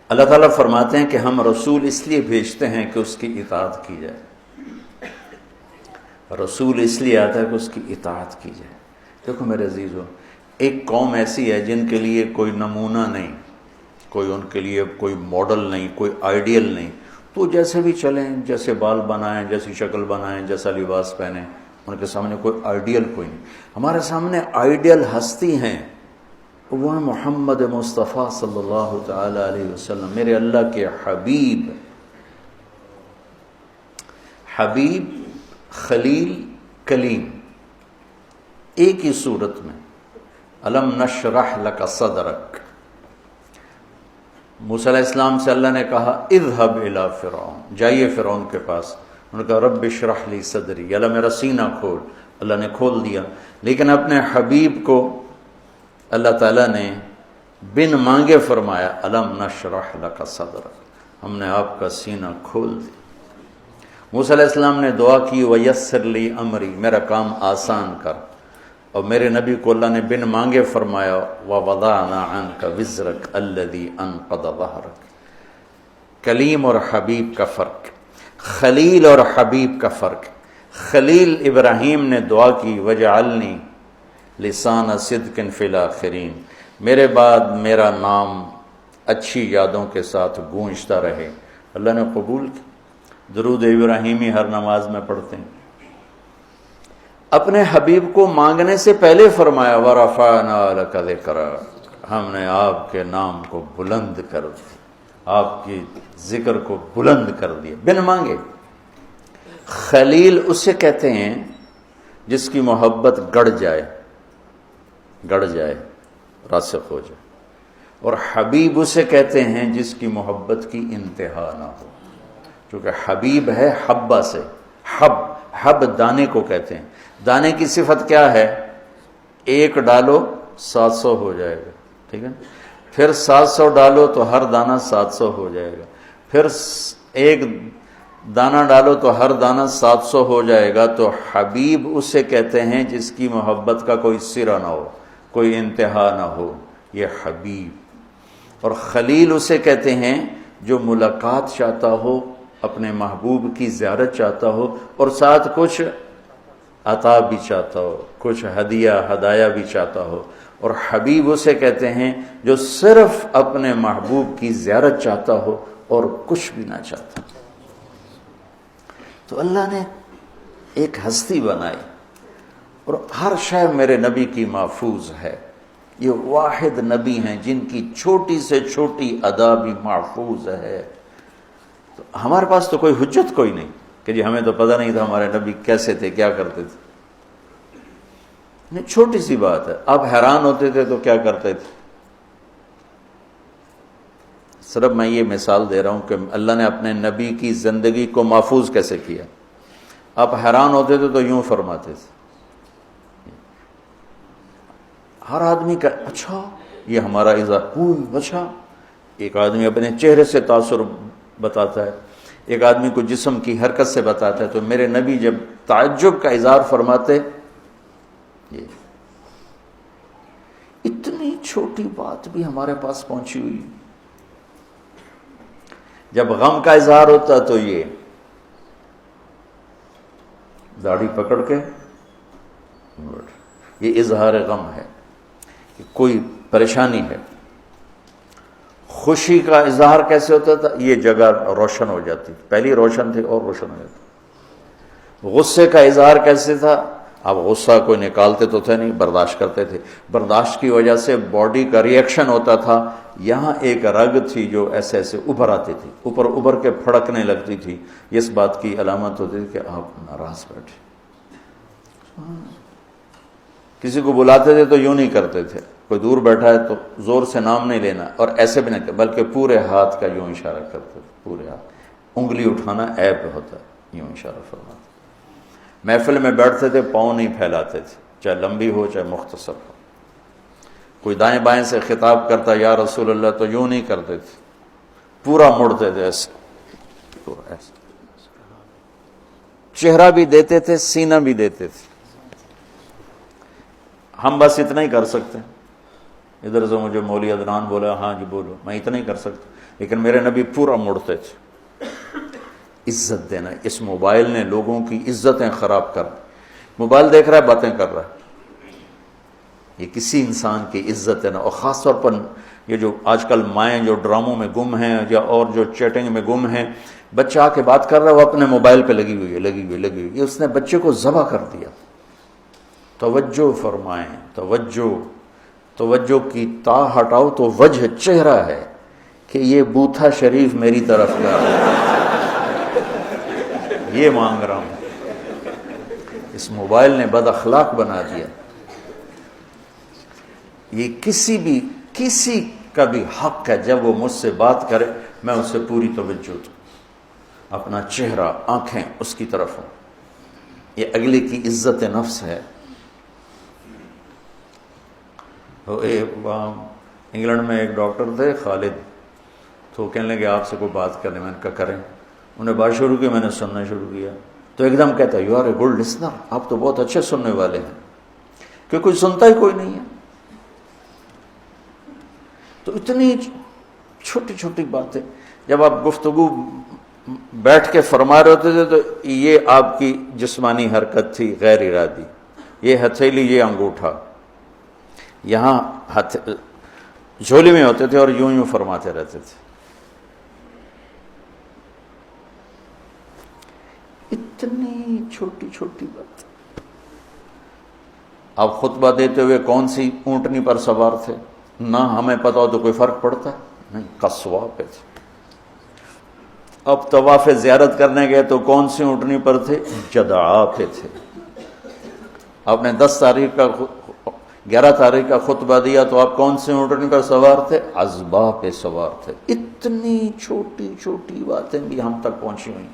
اللہ تعالیٰ فرماتے ہیں کہ ہم رسول اس لیے بھیجتے ہیں کہ اس کی اطاعت کی جائے. رسول اس لیے آتا ہے کہ اس کی اطاعت کی جائے. دیکھو میرے عزیزو، ایک قوم ایسی ہے جن کے لیے کوئی نمونہ نہیں، کوئی ان کے لیے کوئی ماڈل نہیں، کوئی آئیڈیل نہیں. تو جیسے بھی چلیں، جیسے بال بنائیں، جیسی شکل بنائیں، جیسا لباس پہنیں، ان کے سامنے کوئی آئیڈیل کوئی نہیں. ہمارے سامنے آئیڈیل ہستی ہیں، وہ محمد مصطفیٰ صلی اللہ تعالی علیہ وسلم، میرے اللہ کے حبیب. حبیب، خلیل، کلیم، ایک ہی صورت میں. الم نشرح لک صدرک. موسیٰ علیہ السلام سے اللہ نے کہا اذهب الی فرعون، جائیے فرعون کے پاس. انہوں نے کہا رب اشرح لی صدری، اللہ میرا سینہ کھول. اللہ نے کھول دیا. لیکن اپنے حبیب کو اللہ تعالیٰ نے بن مانگے فرمایا الم نشرح لک صدرک، ہم نے آپ کا سینہ کھول دیا. موسیٰ علیہ السلام نے دعا کی ویسر لی امری، میرا کام آسان کر. اور میرے نبی کو اللہ نے بن مانگے فرمایا ووضعنا عنک وزرک الذی انقض ظہرک. کلیم اور حبیب کا فرق، خلیل اور حبیب کا فرق. خلیل ابراہیم نے دعا کی وجعلنی لسان صدق فی الاخرین، میرے بعد میرا نام اچھی یادوں کے ساتھ گونجتا رہے. اللہ نے قبول کی. درود ابراہیمی ہر نماز میں پڑھتے ہیں. اپنے حبیب کو مانگنے سے پہلے فرمایا وَرَفَعْنَا لَكَ ذِكْرَكَ، ہم نے آپ کے نام کو بلند کر دیا، آپ کی ذکر کو بلند کر دیا بن مانگے. خلیل اسے کہتے ہیں جس کی محبت گڑ جائے، راسخ ہو جائے. اور حبیب اسے کہتے ہیں جس کی محبت کی انتہا نہ ہو. چونکہ حبیب ہے حبہ سے، حب دانے کو کہتے ہیں. دانے کی صفت کیا ہے؟ ایک ڈالو 700 ہو جائے گا، ٹھیک ہے. پھر 700 ڈالو تو ہر دانہ 700 ہو جائے گا. پھر ایک دانہ ڈالو تو ہر دانہ 700 ہو جائے گا. تو حبیب اسے کہتے ہیں جس کی محبت کا کوئی سرا نہ ہو، کوئی انتہا نہ ہو، یہ حبیب. اور خلیل اسے کہتے ہیں جو ملاقات چاہتا ہو، اپنے محبوب کی زیارت چاہتا ہو، اور ساتھ کچھ عطا بھی چاہتا ہو، کچھ ہدایہ بھی چاہتا ہو. اور حبیب اسے کہتے ہیں جو صرف اپنے محبوب کی زیارت چاہتا ہو اور کچھ بھی نہ چاہتا. تو اللہ نے ایک ہستی بنائی اور ہر شے میرے نبی کی محفوظ ہے. یہ واحد نبی ہیں جن کی چھوٹی سے چھوٹی ادا بھی محفوظ ہے. تو ہمارے پاس تو کوئی حجت کوئی نہیں کہ جی ہمیں تو پتہ نہیں تھا ہمارے نبی کیسے تھے، کیا کرتے تھے. نہیں، چھوٹی سی بات ہے. آپ حیران ہوتے تھے تو کیا کرتے تھے. صرف میں یہ مثال دے رہا ہوں کہ اللہ نے اپنے نبی کی زندگی کو محفوظ کیسے کیا. آپ حیران ہوتے تھے تو یوں فرماتے تھے. ہر آدمی کا اچھا یہ ہمارا اظہار، اچھا. ایک آدمی اپنے چہرے سے تاثر بتاتا ہے، ایک آدمی کو جسم کی حرکت سے بتاتا ہے. تو میرے نبی جب تعجب کا اظہار فرماتے، یہ اتنی چھوٹی بات بھی ہمارے پاس پہنچی ہوئی. جب غم کا اظہار ہوتا تو یہ داڑھی پکڑ کے، یہ اظہار غم ہے کہ کوئی پریشانی ہے. خوشی کا اظہار کیسے ہوتا تھا؟ یہ جگہ روشن ہو جاتی، پہلی روشن تھی اور روشن ہو جاتی. غصے کا اظہار کیسے تھا؟ اب غصہ کوئی نکالتے تو تھے نہیں، برداشت کرتے تھے. برداشت کی وجہ سے باڈی کا ری ایکشن ہوتا تھا. یہاں ایک رگ تھی جو ایسے ایسے ابھر آتی تھی، اوپر ابھر کے پھڑکنے لگتی تھی. اس بات کی علامت ہوتی تھی کہ آپ ناراض بیٹھے. کسی کو بلاتے تھے تو یوں نہیں کرتے تھے، کوئی دور بیٹھا ہے تو زور سے نام نہیں لینا اور ایسے بھی نہیں، بلکہ پورے ہاتھ کا یوں اشارہ کرتے تھے. پورے ہاتھ، انگلی اٹھانا عیب ہوتا ہے، یوں اشارہ فرماتے. محفل میں بیٹھتے تھے پاؤں نہیں پھیلاتے تھے، چاہے لمبی ہو چاہے مختصر ہو. کوئی دائیں بائیں سے خطاب کرتا یا رسول اللہ تو یوں نہیں کرتے تھے، پورا مڑتے تھے ایسے، پورا ایسے. چہرہ بھی دیتے تھے، سینہ بھی دیتے تھے. ہم بس اتنا ہی کر سکتے ہیں. ادھر سے مجھے مولوی عدنان بولا ہاں جی بولو، میں اتنا ہی کر سکتا، لیکن میرے نبی پورا مڑتے تھے۔ عزت دینا، اس موبائل نے لوگوں کی عزتیں خراب کر، موبائل دیکھ رہا ہے باتیں کر رہا ہے، یہ کسی انسان کی عزت ہے نا۔ اور خاص طور پر یہ جو آج کل مائیں جو ڈراموں میں گم ہیں یا اور جو چیٹنگ میں گم ہیں، بچہ آ کے بات کر رہا ہے وہ اپنے موبائل پہ لگی ہوئی، یہ اس نے بچے کو ذبح کر دیا۔ توجہ فرمائیں، توجہ کی تا ہٹاؤ تو وجہ چہرہ ہے کہ یہ بوتھا شریف میری طرف کا یہ مانگ رہا ہوں۔ اس موبائل نے بد اخلاق بنا دیا۔ یہ کسی کا بھی حق ہے جب وہ مجھ سے بات کرے میں اس سے پوری توجہ دوں، اپنا چہرہ آنکھیں اس کی طرف ہوں، یہ اگلے کی عزت نفس ہے۔ انگلینڈ میں ایک ڈاکٹر تھے خالد، تو کہنے لگے آپ سے کوئی بات کرنے، میں نے کہا کریں۔ انہیں بات شروع کی، میں نے سننا شروع کیا، تو ایک دم کہتا you are a good listener, آپ تو بہت اچھے سننے والے ہیں، کہ کوئی سنتا ہی کوئی نہیں ہے۔ تو اتنی چھوٹی چھوٹی باتیں جب آپ گفتگو بیٹھ کے فرما رہے ہوتے تھے تو یہ آپ کی جسمانی حرکت تھی غیر ارادی، یہ ہتھیلی، یہ انگوٹھا یہاں جھولی میں ہوتے تھے اور یوں فرماتے رہتے تھے۔ اتنی چھوٹی چھوٹی بات۔ آپ خطبہ دیتے ہوئے کون سی اونٹنی پر سوار تھے؟ نہ ہمیں پتا ہو تو کوئی فرق پڑتا ہے؟ نہیں، قصوہ پہ تھے۔ اب طواف زیارت کرنے گئے تو کون سی اونٹنی پر تھے؟ جدعا پہ تھے۔ آپ نے 11 تاریخ کا خطبہ دیا تو آپ کون سی اونٹنی پر سوار تھے؟ عزبہ پہ سوار تھے۔ اتنی چھوٹی چھوٹی باتیں بھی ہم تک پہنچی ہوئی۔